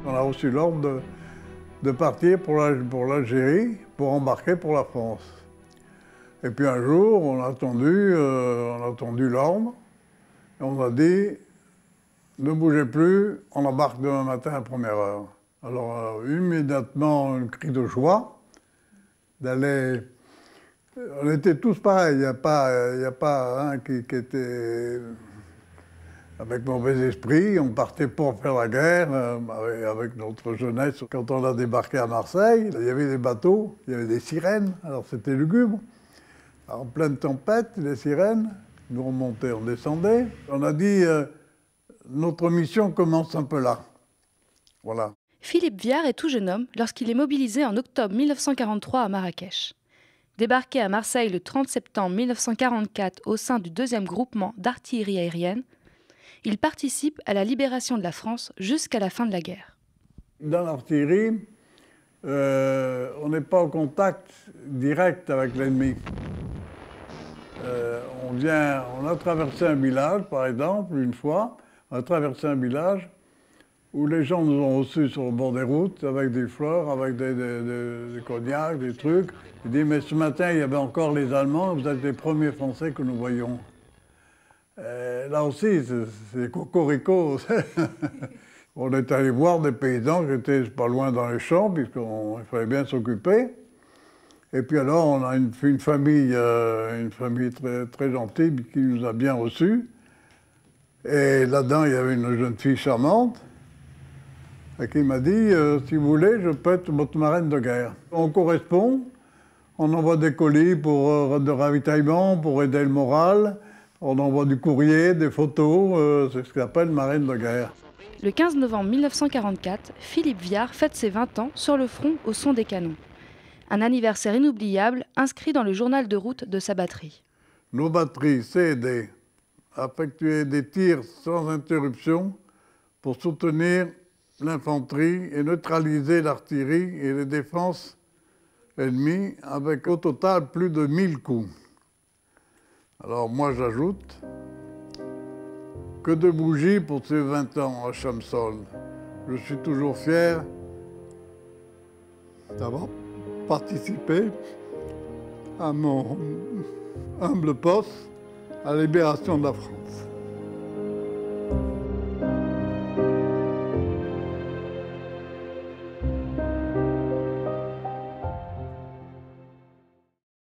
On a reçu l'ordre de partir pour l'Algérie, pour embarquer pour la France. Et puis un jour, on a attendu l'ordre, et on a dit, ne bougez plus, on embarque demain matin à première heure. Alors immédiatement, un cri de joie d'aller... On était tous pareils, il n'y a pas un qui était avec mauvais esprit. On partait pour faire la guerre avec notre jeunesse. Quand on a débarqué à Marseille, il y avait des bateaux, il y avait des sirènes, alors c'était lugubre. En pleine tempête, les sirènes, nous on montait, on descendait. On a dit, notre mission commence un peu là. Voilà. Philippe Viard est tout jeune homme lorsqu'il est mobilisé en octobre 1943 à Marrakech. Débarqué à Marseille le 30 septembre 1944 au sein du 2e groupement d'artillerie aérienne, il participe à la libération de la France jusqu'à la fin de la guerre. Dans l'artillerie, on n'est pas en contact direct avec l'ennemi. On a traversé un village, par exemple, une fois, on a traversé un village où les gens nous ont reçus sur le bord des routes avec des fleurs, avec des cognacs, des trucs. Ils disent, mais ce matin, il y avait encore les Allemands, vous êtes les premiers Français que nous voyons. Là aussi, c'est cocorico. On est allé voir des paysans qui étaient pas loin dans les champs, puisqu'il fallait bien s'occuper. Et puis alors, on a une famille très, très gentille qui nous a bien reçus. Et là-dedans, il y avait une jeune fille charmante et qui m'a dit, si vous voulez, je peux être votre marraine de guerre. On correspond, on envoie des colis de ravitaillement pour aider le moral, on envoie du courrier, des photos, c'est ce qu'on appelle marraine de guerre. Le 15 novembre 1944, Philippe Viard fête ses 20 ans sur le front au son des canons. Un anniversaire inoubliable inscrit dans le journal de route de sa batterie. Nos batteries C&D effectuaient des tirs sans interruption pour soutenir l'infanterie et neutraliser l'artillerie et les défenses ennemies avec au total plus de 1000 coups. Alors moi j'ajoute que de bougies pour ces 20 ans à Chamsol. Je suis toujours fier d'avoir participé à mon humble poste à la libération de la France.